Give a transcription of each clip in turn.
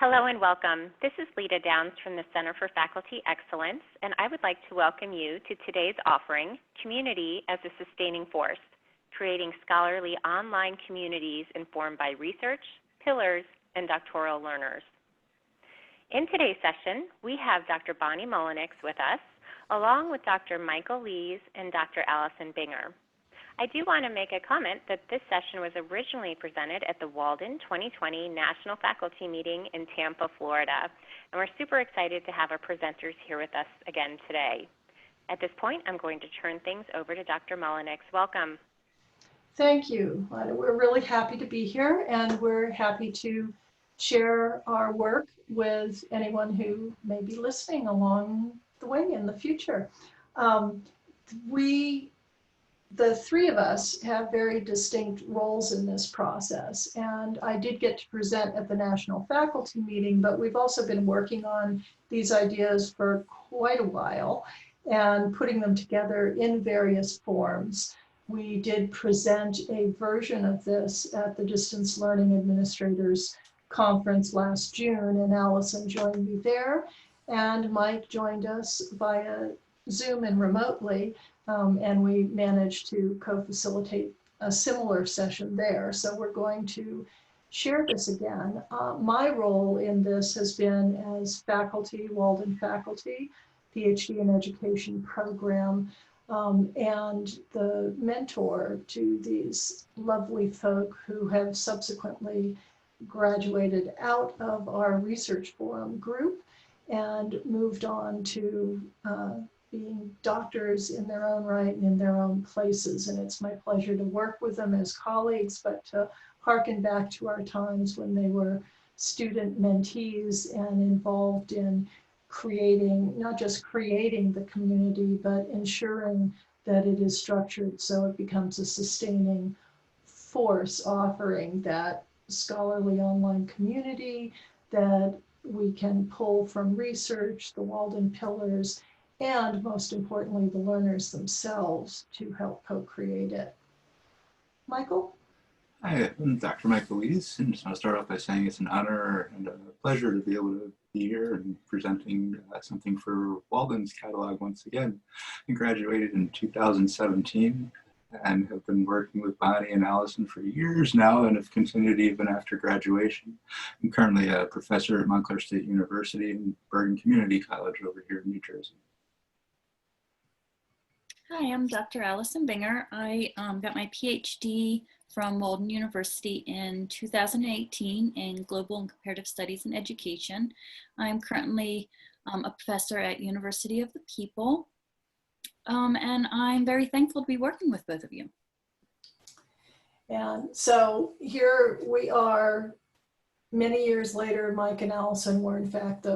Hello and welcome. This is Lita Downs from the Center for Faculty Excellence, and I would like to welcome you to today's offering, Community as a Sustaining Force, Creating Scholarly Online Communities Informed by Research, Pillars, and Doctoral Learners. In today's session, we have Dr. Bonnie Mullenix with us, along with Dr. Michael Lees and Dr. Allison Binger. I do want to make a comment that this session was originally presented at the Walden 2020 National Faculty Meeting in Tampa, Florida, and we're super excited to have our presenters here with us again today. At this point, I'm going to turn things over to Dr. Mullenix. Welcome. Thank you. We're really happy to be here, and we're happy to share our work with anyone who may be listening along the way in the future. The three of us have very distinct roles in this process, and I did get to present at the National Faculty Meeting, but we've also been working on these ideas for quite a while and putting them together in various forms. We did present a version of this at the Distance Learning Administrators Conference last June, and Allison joined me there, and Mike joined us via Zoom and remotely. And we managed to co-facilitate a similar session there. So we're going to share this again. My role in this has been as faculty, Walden faculty, PhD in Education program, and the mentor to these lovely folk who have subsequently graduated out of our research forum group and moved on to being doctors in their own right and in their own places. And it's my pleasure to work with them as colleagues, but to harken back to our times when they were student mentees and involved in creating, not just creating the community, but ensuring that it is structured so it becomes a sustaining force, offering that scholarly online community that we can pull from research, the Walden Pillars, and most importantly, the learners themselves to help co-create it. Michael? Hi, I'm Dr. Michael Lees, and just want to start off by saying it's an honor and a pleasure to be able to be here and presenting something for Walden's catalog once again. I graduated in 2017 and have been working with Bonnie and Allison for years now and have continued even after graduation. I'm currently a professor at Montclair State University and Bergen Community College over here in New Jersey. Hi, I'm Dr. Allison Binger. I got my PhD from Walden University in 2018 in Global and Comparative Studies in Education. I'm currently a professor at University of the People, and I'm very thankful to be working with both of you. And so here we are many years later. Mike and Allison were in fact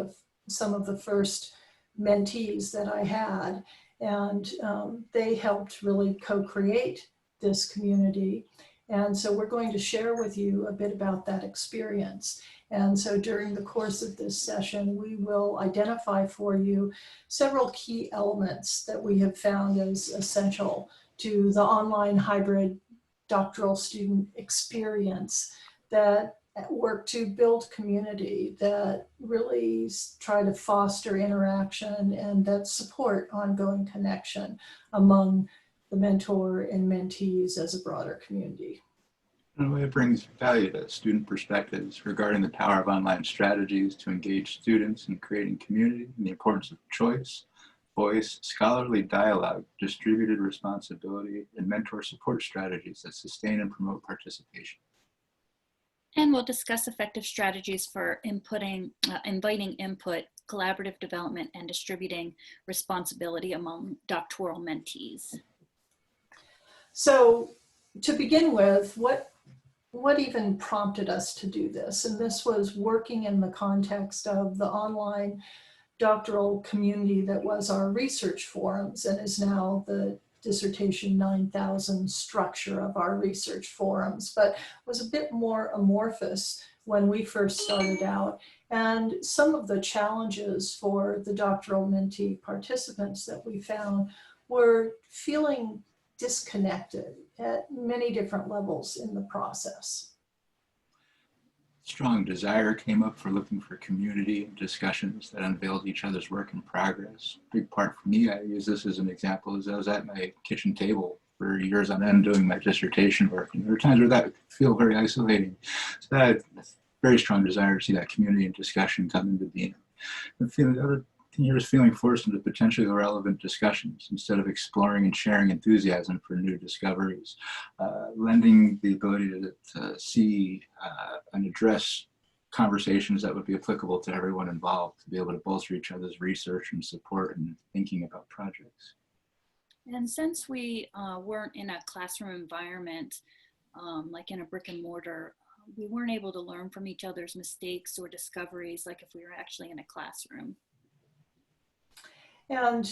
some of the first mentees that I had. And they helped really co-create this community. And so we're going to share with you a bit about that experience. And so during the course of this session, we will identify for you several key elements that we have found as essential to the online hybrid doctoral student experience that work to build community, that really try to foster interaction and that support ongoing connection among the mentor and mentees as a broader community. In a way, it brings value to student perspectives regarding the power of online strategies to engage students in creating community and the importance of choice, voice, scholarly dialogue, distributed responsibility, and mentor support strategies that sustain and promote participation. And we'll discuss effective strategies for inviting input, collaborative development, and distributing responsibility among doctoral mentees. So to begin with, what even prompted us to do this? And this was working in the context of the online doctoral community that was our research forums and is now the Dissertation 9000 structure of our research forums, but was a bit more amorphous when we first started out. And some of the challenges for the doctoral mentee participants that we found were feeling disconnected at many different levels in the process. It's strong desire came up for looking for community and discussions that unveiled each other's work in progress. Big part for me, I use this as an example, is I was at my kitchen table for years on end doing my dissertation work, and there were times where that could feel very isolating. So I had a very strong desire to see that community and discussion come into being. The other thing here is feeling forced into potentially irrelevant discussions instead of exploring and sharing enthusiasm for new discoveries, lending the ability to see and address conversations that would be applicable to everyone involved, to be able to bolster each other's research and support and thinking about projects. And since we weren't in a classroom environment, like in a brick and mortar, we weren't able to learn from each other's mistakes or discoveries like if we were actually in a classroom. And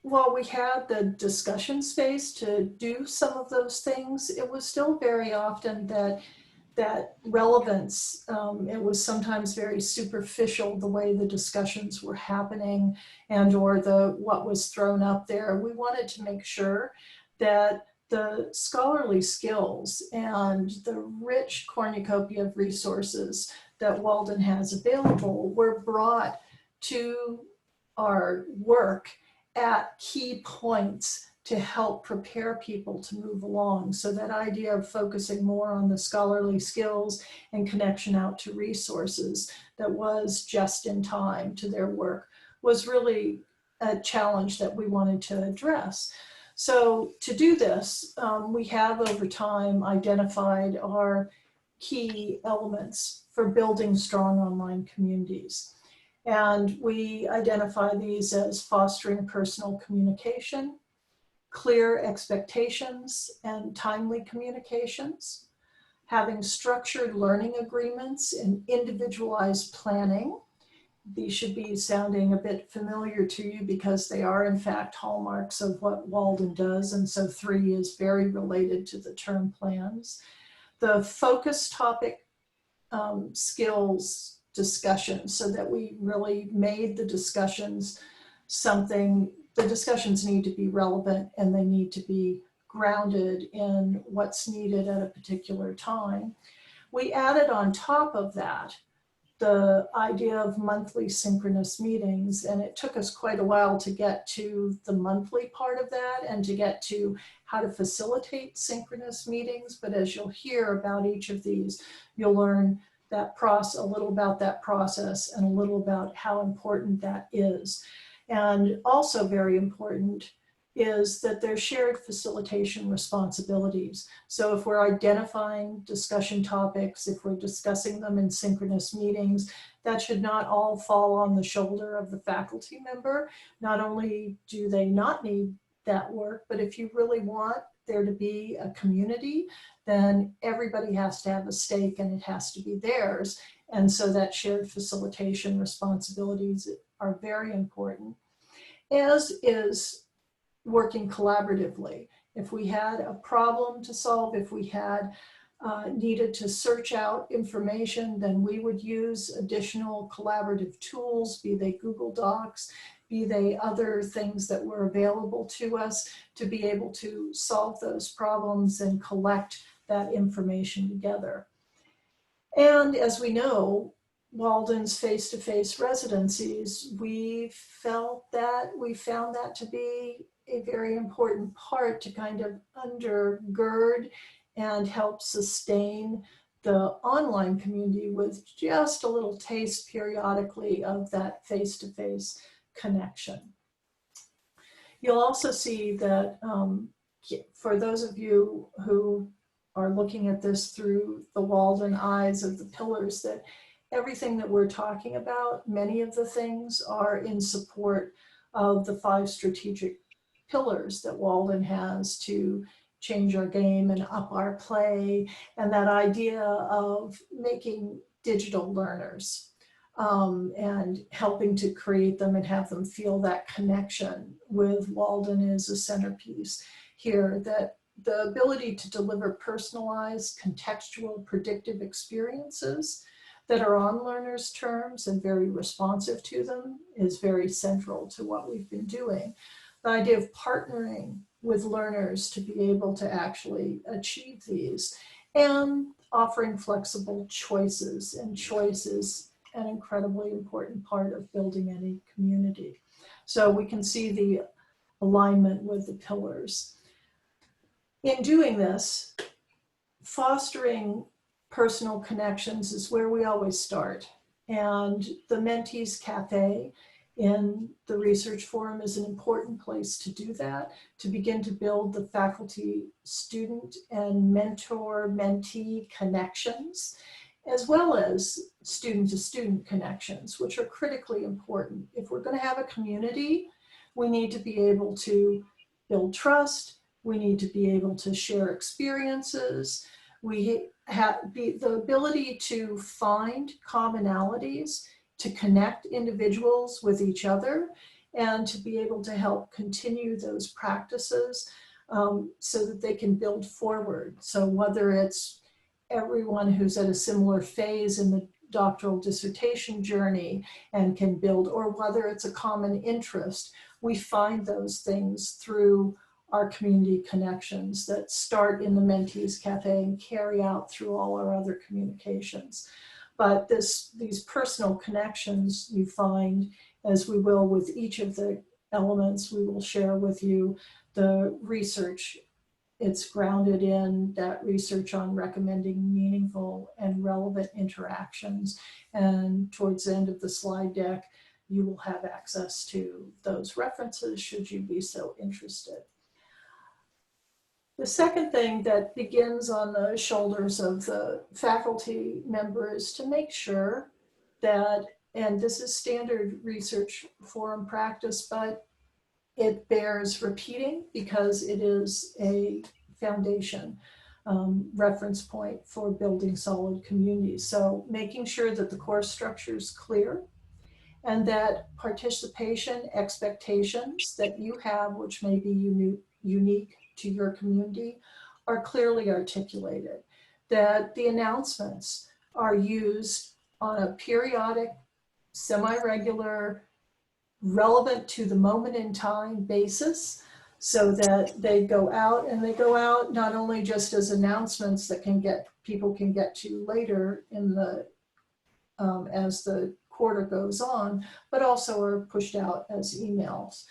while we had the discussion space to do some of those things, it was still very often that relevance, it was sometimes very superficial, the way the discussions were happening and or what was thrown up there. We wanted to make sure that the scholarly skills and the rich cornucopia of resources that Walden has available were brought to our work at key points to help prepare people to move along. So that idea of focusing more on the scholarly skills and connection out to resources that was just in time to their work was really a challenge that we wanted to address. So to do this, we have over time identified our key elements for building strong online communities. And we identify these as fostering personal communication, clear expectations and timely communications, having structured learning agreements and individualized planning. These should be sounding a bit familiar to you because they are in fact hallmarks of what Walden does, and so 3 is very related to the term plans. The focus topic skills discussion, so that we really made the discussions something. The discussions need to be relevant and they need to be grounded in what's needed at a particular time. We added on top of that the idea of monthly synchronous meetings, and it took us quite a while to get to the monthly part of that and to get to how to facilitate synchronous meetings. But as you'll hear about each of these, you'll learn that a little about that process and a little about how important that is. And also very important is that there's shared facilitation responsibilities. So if we're identifying discussion topics, if we're discussing them in synchronous meetings, that should not all fall on the shoulder of the faculty member. Not only do they not need that work, but if you really want there to be a community, then everybody has to have a stake and it has to be theirs. And so that shared facilitation responsibilities are very important, as is working collaboratively. If we had a problem to solve, if we had needed to search out information, then we would use additional collaborative tools, be they Google Docs, be they other things that were available to us to be able to solve those problems and collect that information together. And as we know, Walden's face-to-face residencies, we found that to be a very important part to kind of undergird and help sustain the online community with just a little taste periodically of that face-to-face connection. You'll also see that for those of you who are looking at this through the Walden eyes of the pillars, that everything that we're talking about, many of the things are in support of the 5 strategic pillars that Walden has to change our game and up our play, and that idea of making digital learners and helping to create them and have them feel that connection with Walden is a centerpiece here, that the ability to deliver personalized, contextual, predictive experiences that are on learners' terms and very responsive to them is very central to what we've been doing. The idea of partnering with learners to be able to actually achieve these. And offering flexible choices, and choice is an incredibly important part of building any community. So we can see the alignment with the pillars. In doing this, fostering personal connections is where we always start. And the Mentees Cafe in the research forum is an important place to do that, to begin to build the faculty, student, and mentor-mentee connections, as well as student-to-student connections, which are critically important. If we're going to have a community, we need to be able to build trust. We need to be able to share experiences. We have the ability to find commonalities, to connect individuals with each other, and to be able to help continue those practices so that they can build forward. So whether it's everyone who's at a similar phase in the doctoral dissertation journey and can build, or whether it's a common interest, we find those things through our community connections that start in the Mentees Cafe and carry out through all our other communications. But these personal connections you find, as we will with each of the elements, we will share with you the research. It's grounded in that research on recommending meaningful and relevant interactions. And towards the end of the slide deck, you will have access to those references should you be so interested. The second thing that begins on the shoulders of the faculty member is to make sure that, and this is standard research forum practice, but it bears repeating because it is a foundation reference point for building solid communities. So making sure that the course structure is clear and that participation expectations that you have, which may be unique to your community, are clearly articulated, that the announcements are used on a periodic, semi-regular, relevant to the moment in time basis, so that they go out, and they go out not only just as announcements that people can get to later in the as the quarter goes on, but also are pushed out as emails.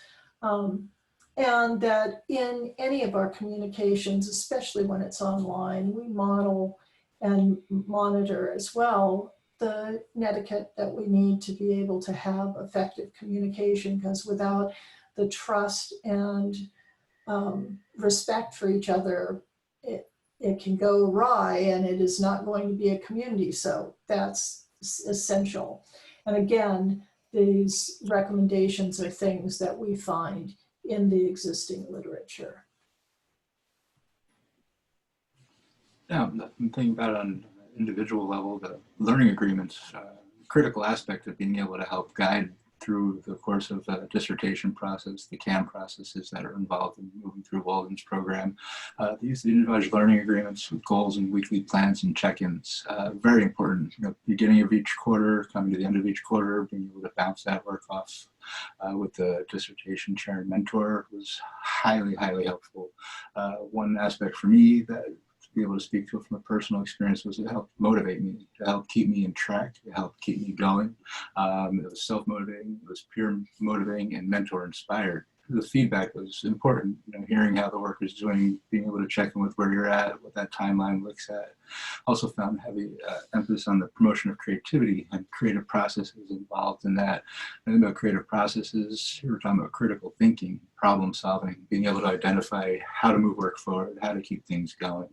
And that in any of our communications, especially when it's online, we model and monitor as well the netiquette that we need to be able to have effective communication, because without the trust and respect for each other, it can go awry and it is not going to be a community. So that's essential. And again, these recommendations are things that we find in the existing literature. Yeah, I'm thinking about it on an individual level, the learning agreements, critical aspect of being able to help guide through the course of the dissertation process, the CAM processes that are involved in moving through Walden's program. The use of individualized learning agreements with goals and weekly plans and check-ins, very important. Beginning of each quarter, coming to the end of each quarter, being able to bounce that work off with the dissertation chair and mentor was highly, highly helpful. One aspect for me that be able to speak to it from a personal experience was it helped motivate me, to help keep me in track, to help keep me going. It was self-motivating, it was peer motivating, and mentor inspired. The feedback was important, hearing how the work is doing, being able to check in with where you're at, what that timeline looks at. Also found heavy emphasis on the promotion of creativity and creative processes involved in that. And about creative processes, you were talking about critical thinking, problem solving, being able to identify how to move work forward, how to keep things going.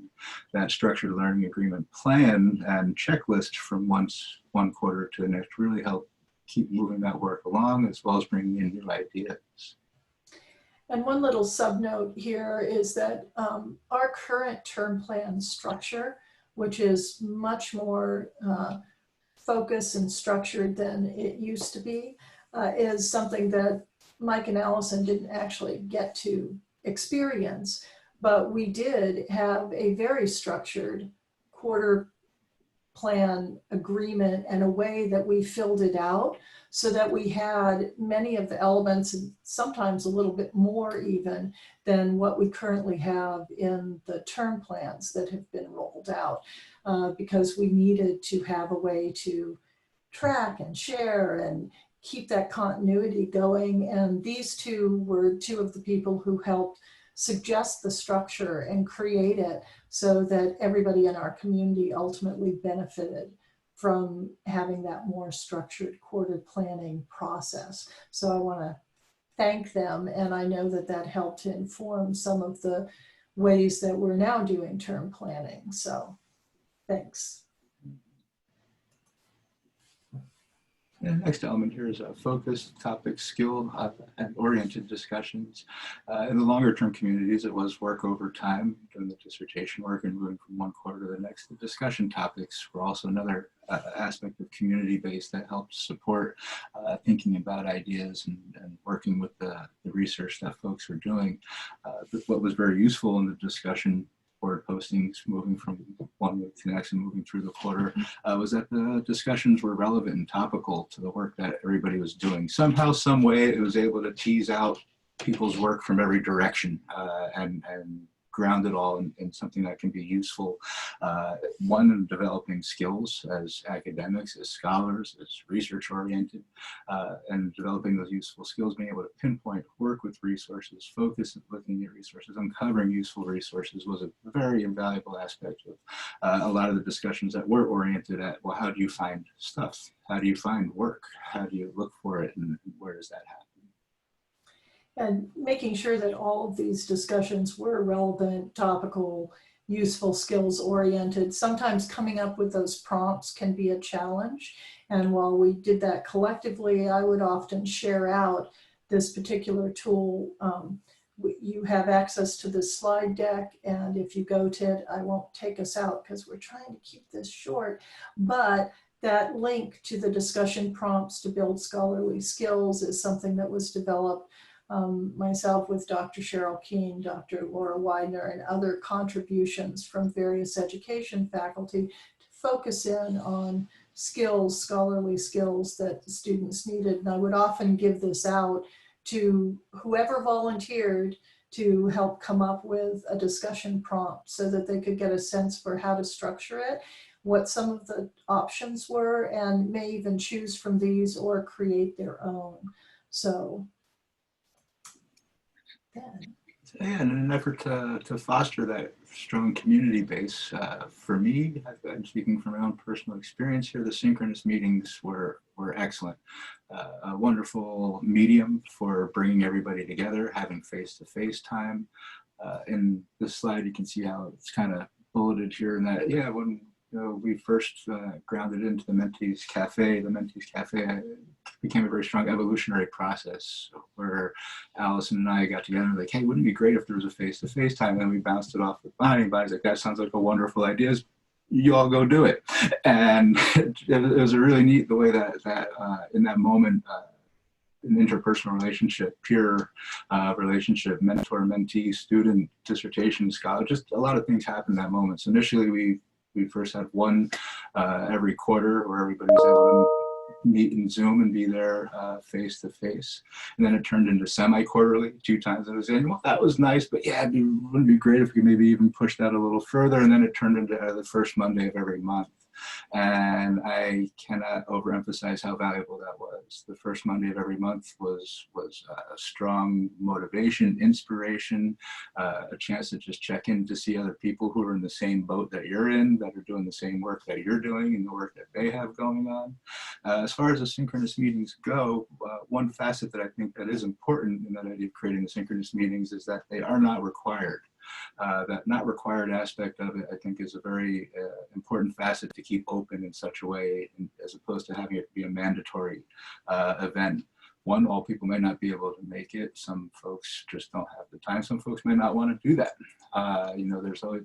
That structured learning agreement plan and checklist from one quarter to the next really helped keep moving that work along, as well as bringing in new ideas. And one little subnote here is that our current term plan structure, which is much more focused and structured than it used to be, is something that Mike and Allison didn't actually get to experience, but we did have a very structured quarter plan agreement and a way that we filled it out so that we had many of the elements, and sometimes a little bit more even than what we currently have in the term plans that have been rolled out, because we needed to have a way to track and share and keep that continuity going. And these two were two of the people who helped suggest the structure and create it so that everybody in our community ultimately benefited from having that more structured quarter planning process. So I want to thank them, and I know that that helped to inform some of the ways that we're now doing term planning. So thanks. The next element here is focused topic, skill, and oriented discussions. In the longer term communities, it was work over time doing the dissertation work and moving from one quarter to the next. The discussion topics were also another aspect of community-based that helped support thinking about ideas and working with the research that folks were doing. What was very useful in the discussion board postings, moving from one week to the next and moving through the quarter, was that the discussions were relevant and topical to the work that everybody was doing. Somehow, some way, it was able to tease out people's work from every direction and ground it all in something that can be useful. One, in developing skills as academics, as scholars, as research oriented, and developing those useful skills, being able to pinpoint, work with resources, focus on looking at resources, uncovering useful resources was a very invaluable aspect of a lot of the discussions that were oriented at, well, how do you find stuff? How do you find work? How do you look for it, and where does that happen? And making sure that all of these discussions were relevant, topical, useful, skills oriented. Sometimes coming up with those prompts can be a challenge. And while we did that collectively, I would often share out this particular tool. You have access to this slide deck, and if you go to it, I won't take us out because we're trying to keep this short, but that link to the discussion prompts to build scholarly skills is something that was developed myself with Dr. Cheryl Keene, Dr. Laura Widener, and other contributions from various education faculty to focus in on skills, scholarly skills that the students needed. And I would often give this out to whoever volunteered to help come up with a discussion prompt so that they could get a sense for how to structure it, what some of the options were, and may even choose from these or create their own. So yeah, in an effort to foster that strong community base, for me, I'm speaking from my own personal experience here, the synchronous meetings were excellent. A wonderful medium for bringing everybody together, having face-to-face time. In this slide, you can see how it's kind of bulleted here, and that, yeah, when we first grounded into the Mentees Cafe, became a very strong evolutionary process where Allison and I got together and like, hey, wouldn't it be great if there was a face-to-face time? And then we bounced it off with anybody's like, that sounds like a wonderful idea. You all go do it. And it was a really neat the way that in that moment, an interpersonal relationship, peer relationship, mentor, mentee, student, dissertation, scholar, just a lot of things happened in that moment. So initially we first had one every quarter where everybody was able to meet in Zoom and be there face to face. And then it turned into semi-quarterly, 2 times. I was saying, well, that was nice, but yeah, wouldn't it be great if we maybe even push that a little further. And then it turned into the first Monday of every month. And I cannot overemphasize how valuable that was. The first Monday of every month was a strong motivation, inspiration, a chance to just check in to see other people who are in the same boat that you're in, that are doing the same work that you're doing and the work that they have going on. As far as the synchronous meetings go, one facet that I think that is important in that idea of creating the synchronous meetings is that they are not required. That not required aspect of it, I think, is a very important facet to keep open in such a way, as opposed to having it be a mandatory event. One, all people may not be able to make it. Some folks just don't have the time. Some folks may not want to do that.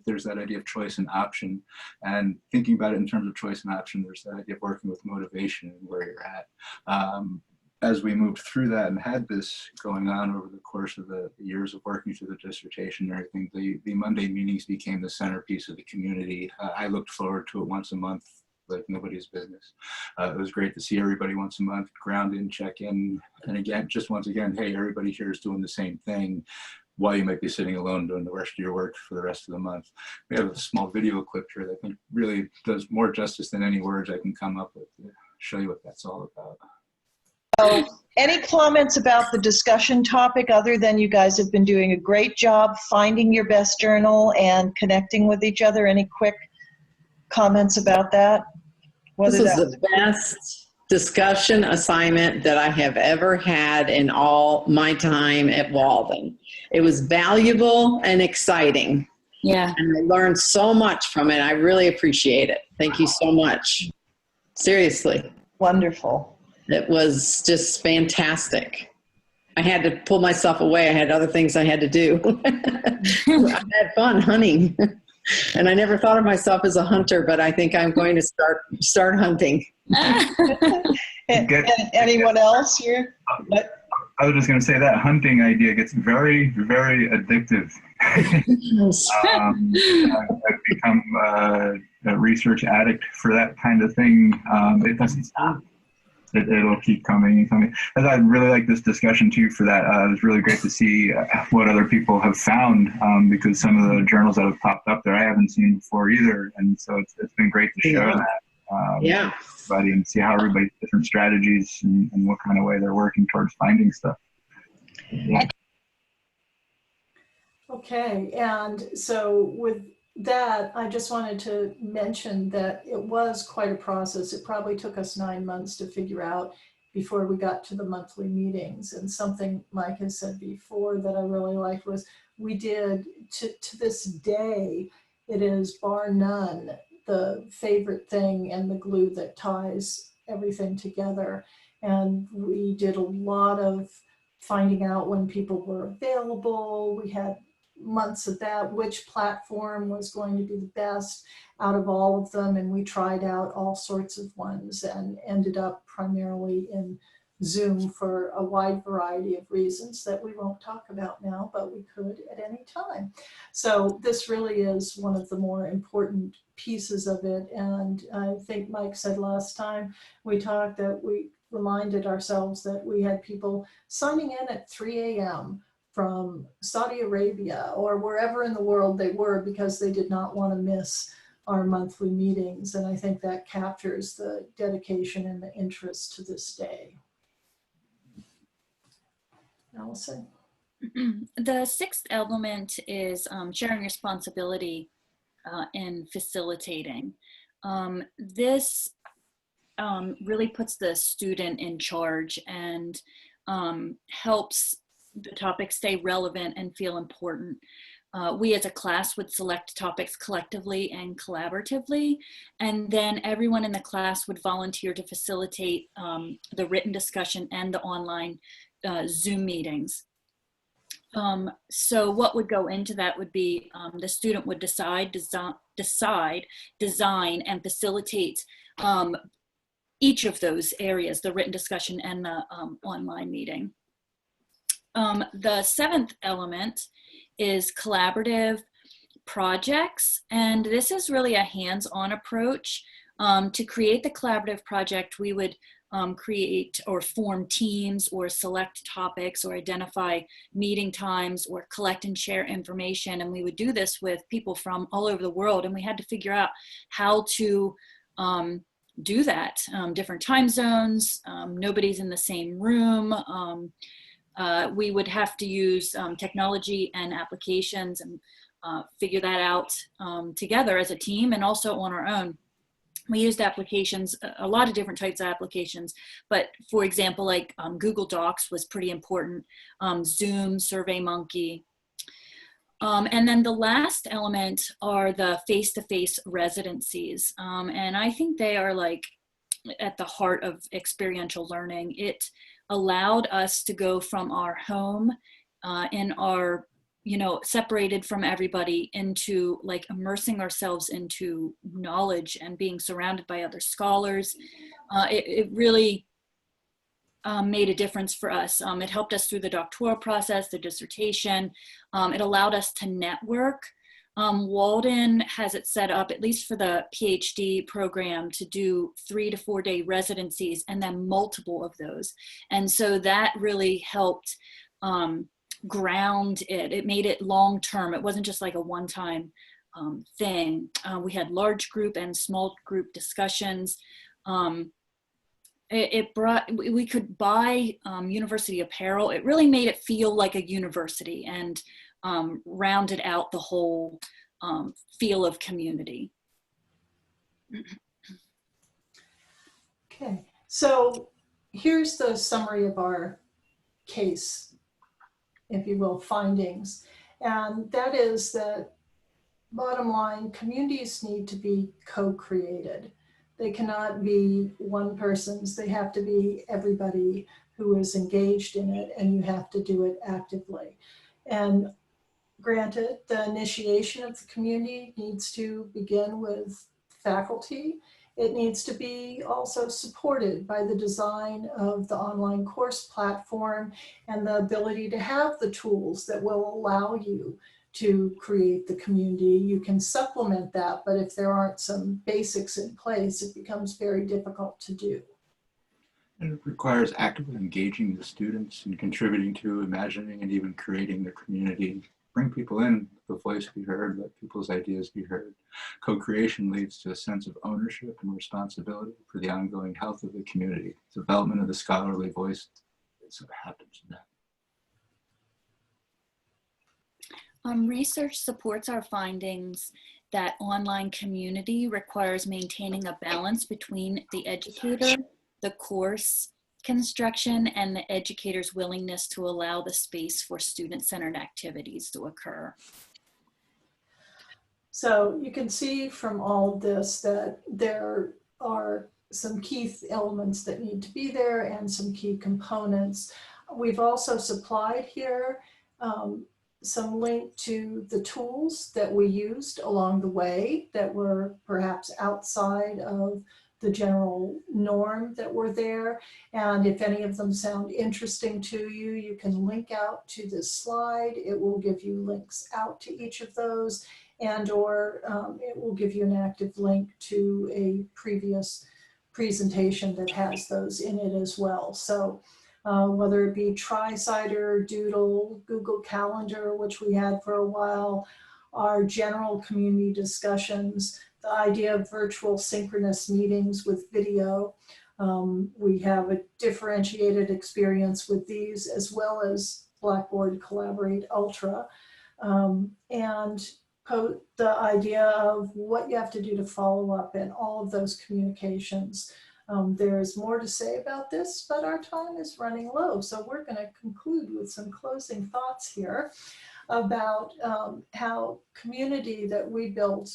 There's that idea of choice and option, and thinking about it in terms of choice and option, there's that idea of working with motivation and where you're at. As we moved through that and had this going on over the course of the years of working through the dissertation and everything, the Monday meetings became the centerpiece of the community. I looked forward to it once a month like nobody's business. It was great to see everybody once a month, ground in, check in. And again, just once again, hey, everybody here is doing the same thing while you might be sitting alone doing the rest of your work for the rest of the month. We have a small video clip here that I think really does more justice than any words I can come up with to show you what that's all about. So, any comments about the discussion topic other than you guys have been doing a great job finding your best journal and connecting with each other? Any quick comments about that? This is the best discussion assignment that I have ever had in all my time at Walden. It was valuable and exciting. Yeah. And I learned so much from it. I really appreciate it. Thank you so much. Seriously. Wonderful. It was just fantastic. I had to pull myself away. I had other things I had to do. I had fun hunting. And I never thought of myself as a hunter, but I think I'm going to start hunting. Anyone else here? I was just going to say that hunting idea gets very, very addictive. I've become a research addict for that kind of thing. It doesn't stop. It'll keep coming and coming. And I really like this discussion too for that. It was really great to see what other people have found because some of the journals that have popped up there I haven't seen before either. And so it's been great to share that. Everybody and see how everybody's different strategies and what kind of way they're working towards finding stuff. Yeah. Okay, and so with that, I just wanted to mention that it was quite a process. It probably took us 9 months to figure out before we got to the monthly meetings. And something Mike has said before that I really liked was we did, to this day, it is bar none the favorite thing and the glue that ties everything together. And we did a lot of finding out when people were available. We had months of that, which platform was going to be the best out of all of them. And we tried out all sorts of ones and ended up primarily in Zoom for a wide variety of reasons that we won't talk about now, but we could at any time. So this really is one of the more important pieces of it. And I think Mike said last time we talked that we reminded ourselves that we had people signing in at 3 a.m. from Saudi Arabia or wherever in the world they were because they did not want to miss our monthly meetings. And I think that captures the dedication and the interest to this day. Allison? The sixth element is sharing responsibility in facilitating. This really puts the student in charge and helps the topics stay relevant and feel important. We as a class would select topics collectively and collaboratively, and then everyone in the class would volunteer to facilitate the written discussion and the online Zoom meetings. So what would go into that would be the student would decide, design, and facilitate each of those areas, the written discussion and the online meeting. The seventh element is collaborative projects, and this is really a hands-on approach. To create the collaborative project, we would create or form teams or select topics or identify meeting times or collect and share information, and we would do this with people from all over the world, and we had to figure out how to do that. Different time zones, nobody's in the same room. We would have to use technology and applications and figure that out together as a team and also on our own. We used applications, a lot of different types of applications, but for example, like Google Docs was pretty important, Zoom, SurveyMonkey. And then the last element are the face-to-face residencies. And I think they are like at the heart of experiential learning. It allowed us to go from our home in our, separated from everybody into like immersing ourselves into knowledge and being surrounded by other scholars. It really made a difference for us. It helped us through the doctoral process, the dissertation. It allowed us to network Walden has it set up, at least for the PhD program, to do 3 to 4 day residencies and then multiple of those. And so that really helped ground it. It made it long term. It wasn't just like a one-time thing. We had large group and small group discussions. We could buy university apparel. It really made it feel like a university and rounded out the whole feel of community. Okay, so here's the summary of our case, if you will, findings. And that is that, bottom line, communities need to be co-created. They cannot be one person's, they have to be everybody who is engaged in it, and you have to do it actively. And granted, the initiation of the community needs to begin with faculty. It needs to be also supported by the design of the online course platform and the ability to have the tools that will allow you to create the community. You can supplement that, but if there aren't some basics in place, it becomes very difficult to do. And it requires actively engaging the students and contributing to, imagining, and even creating the community. Bring people in, the voice be heard, let people's ideas be heard. Co-creation leads to a sense of ownership and responsibility for the ongoing health of the community. Development of the scholarly voice, so happens in that. Research supports our findings that online community requires maintaining a balance between the educator, the course construction, and the educator's willingness to allow the space for student-centered activities to occur. So you can see from all this that there are some key elements that need to be there and some key components. We've also supplied here some link to the tools that we used along the way that were perhaps outside of the general norm that were there. And if any of them sound interesting to you, you can link out to this slide. It will give you links out to each of those, and or it will give you an active link to a previous presentation that has those in it as well. So whether it be TriCider, Doodle, Google Calendar, which we had for a while, our general community discussions, the idea of virtual synchronous meetings with video. We have a differentiated experience with these, as well as Blackboard Collaborate Ultra. And the idea of what you have to do to follow up in all of those communications. There's more to say about this, but our time is running low. So we're going to conclude with some closing thoughts here about how community that we built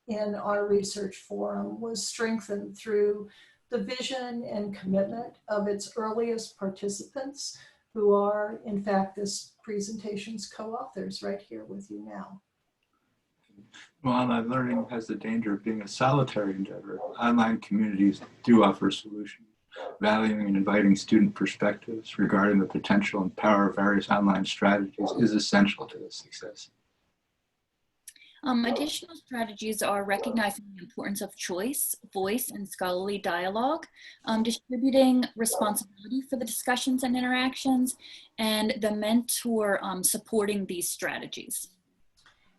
in our research forum was strengthened through the vision and commitment of its earliest participants, who are, in fact, this presentation's co-authors right here with you now. Well, online learning has the danger of being a solitary endeavor. Online communities do offer solutions. Valuing and inviting student perspectives regarding the potential and power of various online strategies is essential to this success. Additional strategies are recognizing the importance of choice, voice, and scholarly dialogue, distributing responsibility for the discussions and interactions, and the mentor supporting these strategies.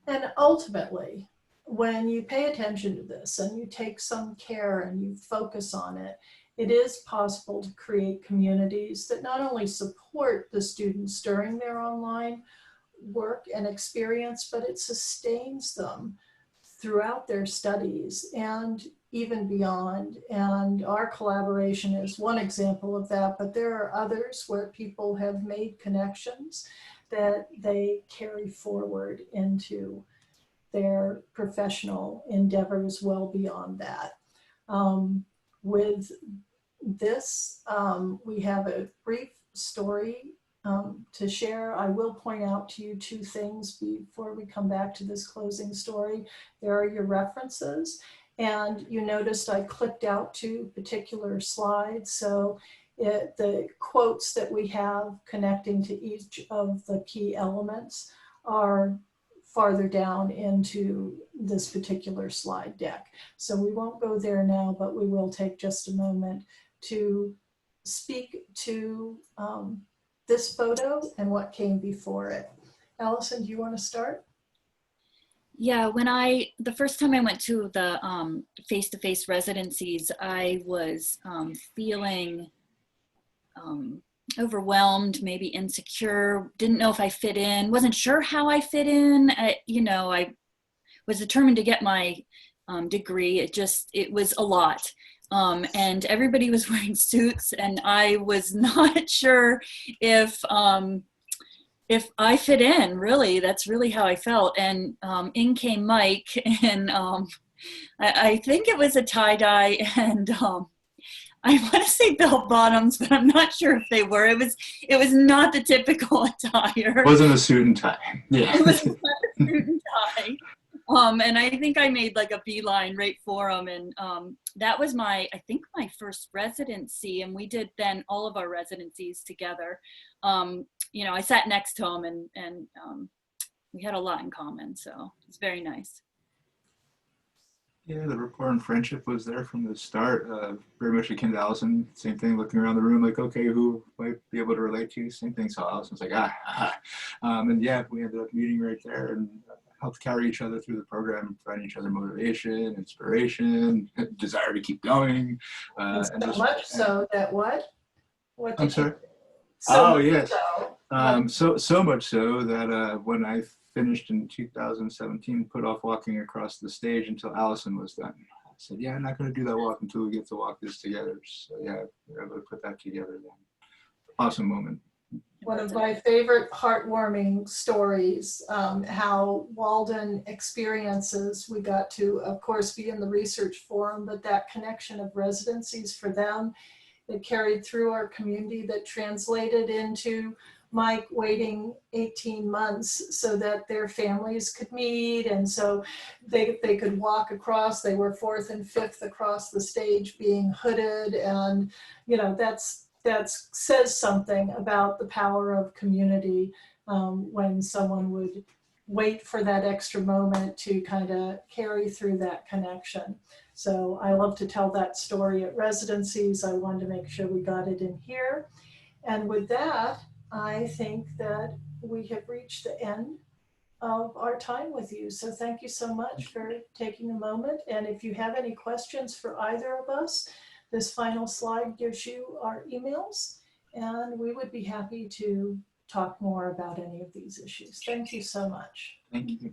And ultimately, when you pay attention to this and you take some care and you focus on it, it is possible to create communities that not only support the students during their online work and experience, but it sustains them throughout their studies and even beyond. And our collaboration is one example of that, but there are others where people have made connections that they carry forward into their professional endeavors well beyond that. With this, we have a brief story to share. I will point out to you two things before we come back to this closing story. There are your references, and you noticed I clicked out two particular slides. So the quotes that we have connecting to each of the key elements are farther down into this particular slide deck. So we won't go there now, but we will take just a moment to speak to this photo and what came before it. Allison, do you want to start? Yeah, the first time I went to the face-to-face residencies, I was feeling overwhelmed, maybe insecure, didn't know if I fit in, wasn't sure how I fit in. I was determined to get my degree. It was a lot. And everybody was wearing suits, and I was not sure if I fit in, really. That's really how I felt. And in came Mike, and I think it was a tie-dye, and I want to say bell bottoms, but I'm not sure if they were. It was not the typical attire. It wasn't a suit and tie. Yeah. It was not a suit and tie. And I think I made like a beeline right for him. And that was I think my first residency. And we did then all of our residencies together. I sat next to him, and we had a lot in common. So it's very nice. Yeah, the rapport and friendship was there from the start. Very much akin to Allison. Same thing, looking around the room like, okay, who might be able to relate to you? Same thing. So Allison's like, and yeah, we ended up meeting right there and helped carry each other through the program, providing each other motivation, inspiration, desire to keep going. And so much so that what? I'm sorry? So yes. So. So much so that when I finished in 2017, put off walking across the stage until Allison was done. I said, yeah, I'm not going to do that walk until we get to walk this together. So yeah, we were able to put that together then. Awesome moment. One of my favorite heartwarming stories, how Walden experiences, we got to, of course, be in the research forum, but that connection of residencies for them that carried through our community, that translated into Mike waiting 18 months so that their families could meet, and so they could walk across. They were fourth and fifth across the stage being hooded, and that says something about the power of community when someone would wait for that extra moment to kind of carry through that connection. So I love to tell that story at residencies. I wanted to make sure we got it in here. And with that, I think that we have reached the end of our time with you. So thank you so much for taking a moment. And if you have any questions for either of us, this final slide gives you our emails, and we would be happy to talk more about any of these issues. Thank you so much. Thank you.